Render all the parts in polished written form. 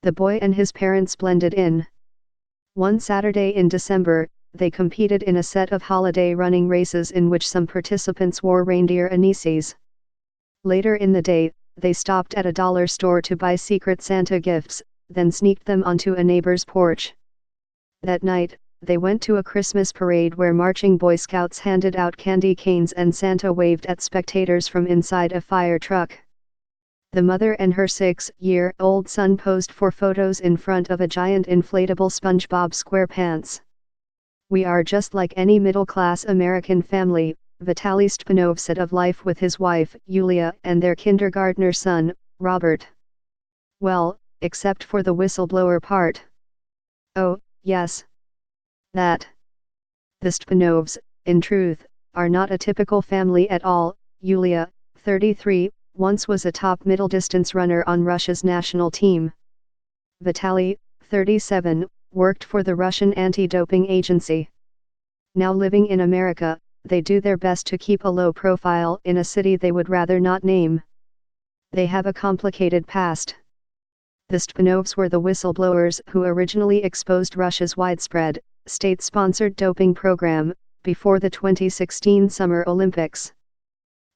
The boy and his parents blended in. One Saturday in December, they competed in a set of holiday running races in which some participants wore reindeer anises. Later in the day, they stopped at a dollar store to buy Secret Santa gifts, then sneaked them onto a neighbor's porch. That night, they went to a Christmas parade where marching Boy Scouts handed out candy canes and Santa waved at spectators from inside a fire truck. The mother and her 6-year-old son posed for photos in front of a giant inflatable SpongeBob SquarePants. "We are just like any middle-class American family," Vitaly Stepanov said of life with his wife, Yulia, and their kindergartner son, Robert. "Well, except for the whistleblower part." "Oh, yes. That." The Stepanovs, in truth, are not a typical family at all. Yulia, 33, once was a top middle distance runner on Russia's national team. Vitaly, 37, worked for the Russian anti-doping agency. Now living in America, they do their best to keep a low profile in a city they would rather not name. They have a complicated past. The Stepanovs were the whistleblowers who originally exposed Russia's widespread, state-sponsored doping program, before the 2016 Summer Olympics.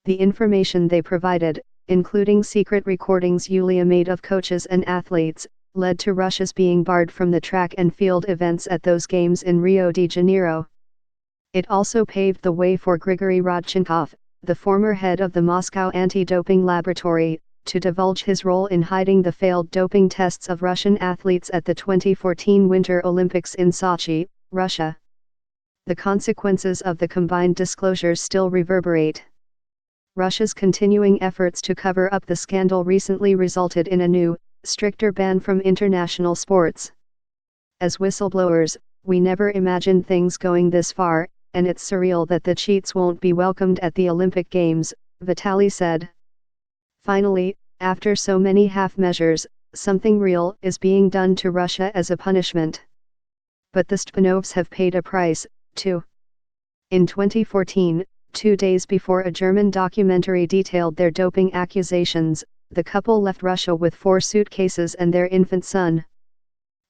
The information they provided, including secret recordings Yulia made of coaches and athletes, led to Russia's being barred from the track and field events at those games in Rio de Janeiro. It also paved the way for Grigory Rodchenkov, the former head of the Moscow anti-doping laboratory, to divulge his role in hiding the failed doping tests of Russian athletes at the 2014 Winter Olympics in Sochi, Russia. The consequences of the combined disclosures still reverberate. Russia's continuing efforts to cover up the scandal recently resulted in a new, stricter ban from international sports. "As whistleblowers, we never imagined things going this far, and it's surreal that the cheats won't be welcomed at the Olympic Games," Vitaly said. "Finally, after so many half measures, something real is being done to Russia as a punishment." But the Stepanovs have paid a price, too. In 2014, 2 days before a German documentary detailed their doping accusations, the couple left Russia with 4 suitcases and their infant son.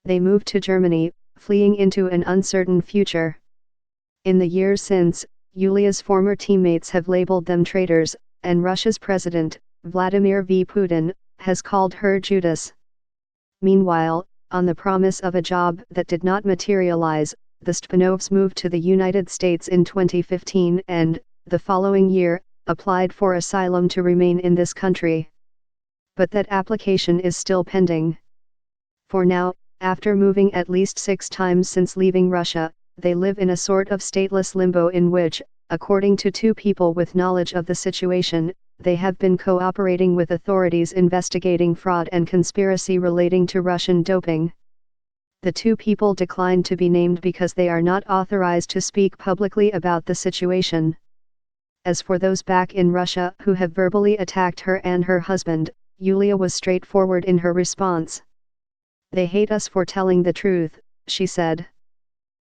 They moved to Germany, fleeing into an uncertain future. In the years since, Yulia's former teammates have labeled them traitors, and Russia's president, Vladimir V. Putin, has called her Judas. Meanwhile, on the promise of a job that did not materialize, the Stepanovs moved to the United States in 2015 and, the following year, applied for asylum to remain in this country. But that application is still pending. For now, after moving at least 6 times since leaving Russia, they live in a sort of stateless limbo in which, according to 2 people with knowledge of the situation, they have been cooperating with authorities investigating fraud and conspiracy relating to Russian doping. The 2 people declined to be named because they are not authorized to speak publicly about the situation. As for those back in Russia who have verbally attacked her and her husband, Yulia was straightforward in her response. "They hate us for telling the truth," she said.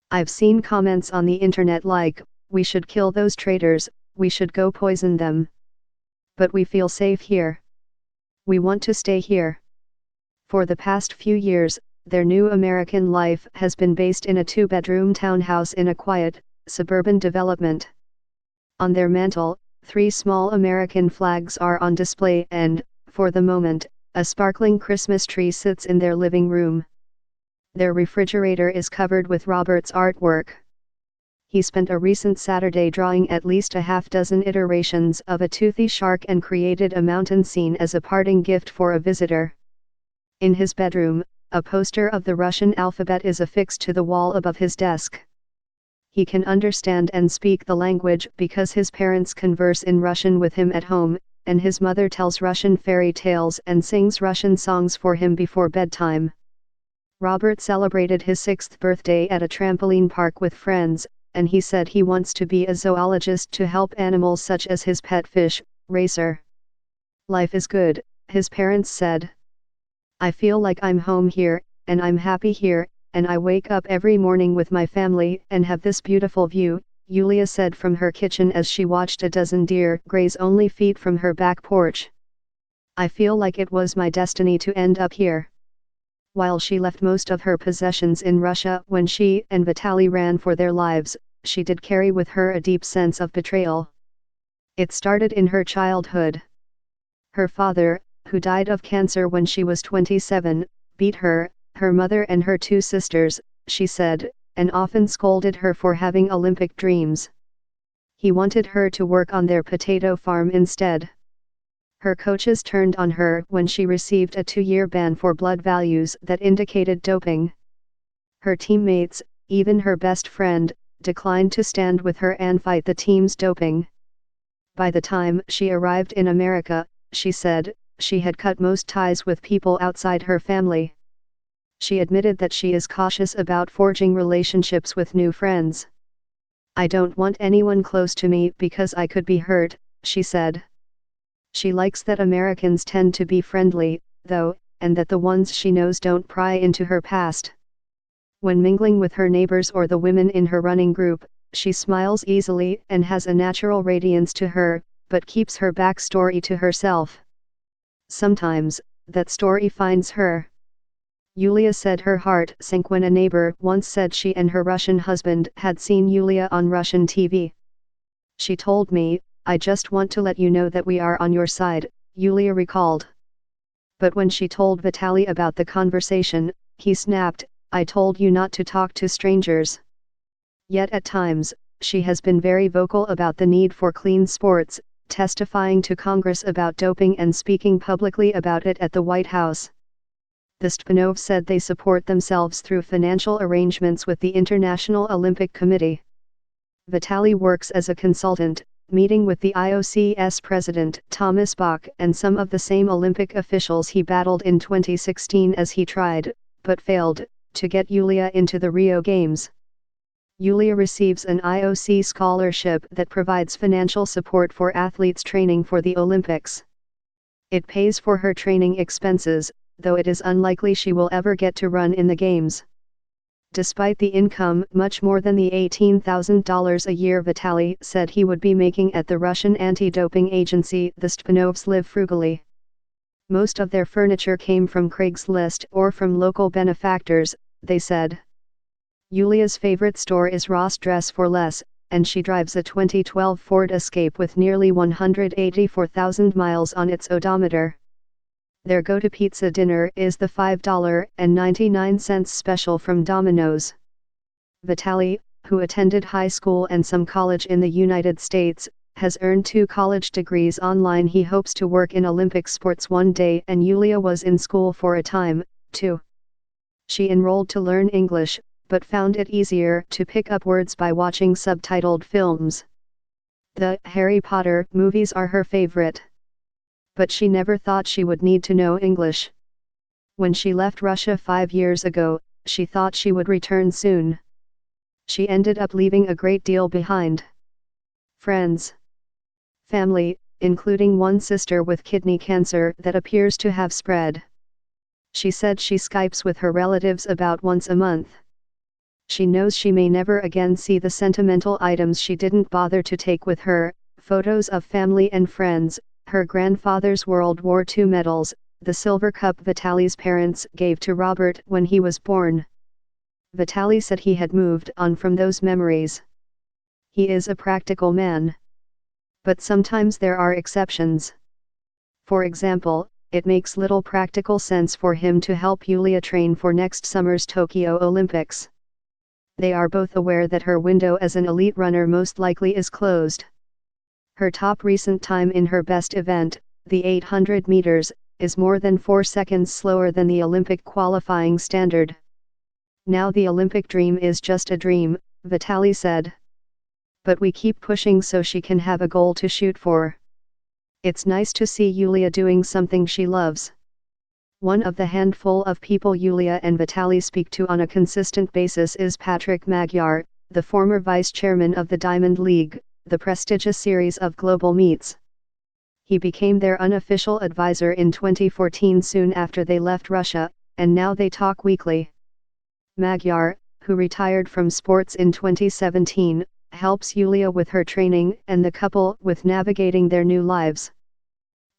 "I've seen comments on the internet like, 'We should kill those traitors, we should go poison them.' But we feel safe here. We want to stay here." For the past few years, their new American life has been based in a 2-bedroom townhouse in a quiet, suburban development. On their mantel, 3 small American flags are on display and, for the moment, a sparkling Christmas tree sits in their living room. Their refrigerator is covered with Robert's artwork. He spent a recent Saturday drawing at least a half-dozen iterations of a toothy shark and created a mountain scene as a parting gift for a visitor. In his bedroom, a poster of the Russian alphabet is affixed to the wall above his desk. He can understand and speak the language because his parents converse in Russian with him at home, and his mother tells Russian fairy tales and sings Russian songs for him before bedtime. Robert celebrated his 6th birthday at a trampoline park with friends, and he said he wants to be a zoologist to help animals such as his pet fish, Racer. "Life is good," his parents said. "I feel like I'm home here, and I'm happy here, and I wake up every morning with my family and have this beautiful view," Yulia said from her kitchen as she watched a dozen deer graze only feet from her back porch. "I feel like it was my destiny to end up here." While she left most of her possessions in Russia when she and Vitaly ran for their lives, she did carry with her a deep sense of betrayal. It started in her childhood. Her father, who died of cancer when she was 27, beat her, her mother and her two sisters, she said, and often scolded her for having Olympic dreams. He wanted her to work on their potato farm instead. Her coaches turned on her when she received a 2-year ban for blood values that indicated doping. Her teammates, even her best friend, declined to stand with her and fight the team's doping. By the time she arrived in America, she said, she had cut most ties with people outside her family. She admitted that she is cautious about forging relationships with new friends. "I don't want anyone close to me because I could be hurt," she said. She likes that Americans tend to be friendly, though, and that the ones she knows don't pry into her past. When mingling with her neighbors or the women in her running group, she smiles easily and has a natural radiance to her, but keeps her backstory to herself. Sometimes, that story finds her. Yulia said her heart sank when a neighbor once said she and her Russian husband had seen Yulia on Russian TV. "She told me, 'I just want to let you know that we are on your side,'" Yulia recalled. But when she told Vitaly about the conversation, he snapped, "I told you not to talk to strangers." Yet at times, she has been very vocal about the need for clean sports, testifying to Congress about doping and speaking publicly about it at the White House. The Stepanovs said they support themselves through financial arrangements with the International Olympic Committee. Vitaly works as a consultant, meeting with the IOC's president Thomas Bach and some of the same Olympic officials he battled in 2016 as he tried, but failed, to get Yulia into the Rio Games. Yulia receives an IOC scholarship that provides financial support for athletes training for the Olympics. It pays for her training expenses, though it is unlikely she will ever get to run in the Games. Despite the income much more than the $18,000 a year Vitaly said he would be making at the Russian anti-doping agency, the Stepanovs live frugally. Most of their furniture came from Craigslist or from local benefactors, they said. Yulia's favorite store is Ross Dress for Less, and she drives a 2012 Ford Escape with nearly 184,000 miles on its odometer. Their go-to pizza dinner is the $5.99 special from Domino's. Vitaly, who attended high school and some college in the United States, has earned 2 college degrees online. He hopes to work in Olympic sports one day, and Yulia was in school for a time, too. She enrolled to learn English, but found it easier to pick up words by watching subtitled films. The Harry Potter movies are her favorite. But she never thought she would need to know English. When she left Russia 5 years ago, she thought she would return soon. She ended up leaving a great deal behind. Friends. Family, including one sister with kidney cancer that appears to have spread. She said she Skypes with her relatives about once a month. She knows she may never again see the sentimental items she didn't bother to take with her, photos of family and friends, her grandfather's World War II medals, the silver cup Vitaly's parents gave to Robert when he was born. Vitaly said he had moved on from those memories. He is a practical man. But sometimes there are exceptions. For example, it makes little practical sense for him to help Yulia train for next summer's Tokyo Olympics. They are both aware that her window as an elite runner most likely is closed. Her top recent time in her best event, the 800 meters, is more than 4 seconds slower than the Olympic qualifying standard. Now the Olympic dream is just a dream, Vitaly said. But we keep pushing so she can have a goal to shoot for. It's nice to see Yulia doing something she loves. One of the handful of people Yulia and Vitaly speak to on a consistent basis is Patrick Magyar, the former vice chairman of the Diamond League, the prestigious series of global meets. He became their unofficial advisor in 2014 soon after they left Russia, and now they talk weekly. Magyar, who retired from sports in 2017, helps Yulia with her training and the couple with navigating their new lives.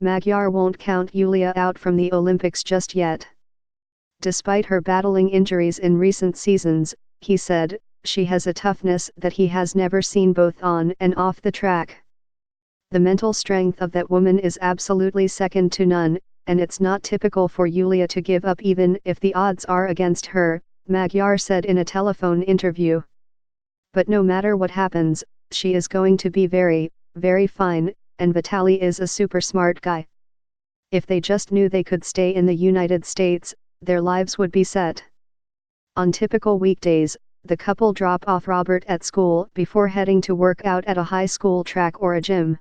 Magyar won't count Yulia out from the Olympics just yet. Despite her battling injuries in recent seasons, he said, she has a toughness that he has never seen both on and off the track. The mental strength of that woman is absolutely second to none, and it's not typical for Yulia to give up even if the odds are against her, Magyar said in a telephone interview. But no matter what happens, she is going to be very, very fine, and Vitaly is a super smart guy. If they just knew they could stay in the United States, their lives would be set. On typical weekdays, the couple drop off Robert at school before heading to work out at a high school track or a gym.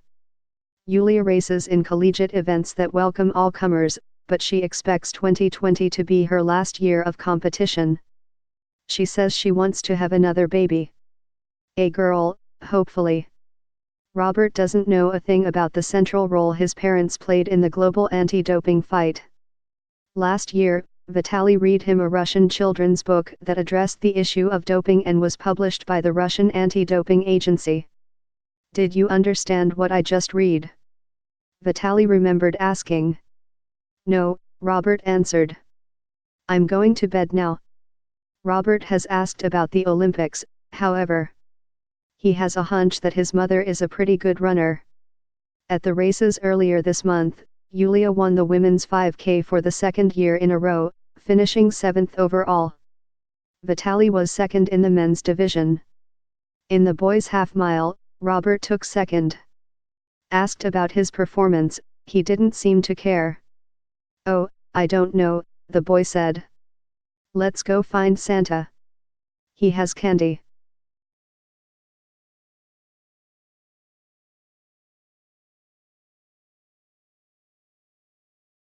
Yulia races in collegiate events that welcome all comers, but she expects 2020 to be her last year of competition. She says she wants to have another baby. A girl, hopefully. Robert doesn't know a thing about the central role his parents played in the global anti-doping fight. Last year, Vitaly read him a Russian children's book that addressed the issue of doping and was published by the Russian anti-doping agency. "Did you understand what I just read?" Vitaly remembered asking. "No," Robert answered. "I'm going to bed now." Robert has asked about the Olympics, however. He has a hunch that his mother is a pretty good runner. At the races earlier this month, Yulia won the women's 5K for the second year in a row, finishing 7th overall. Vitaly was second in the men's division. In the boys' half-mile, Robert took second. Asked about his performance, he didn't seem to care. "Oh, I don't know," the boy said. "Let's go find Santa. He has candy."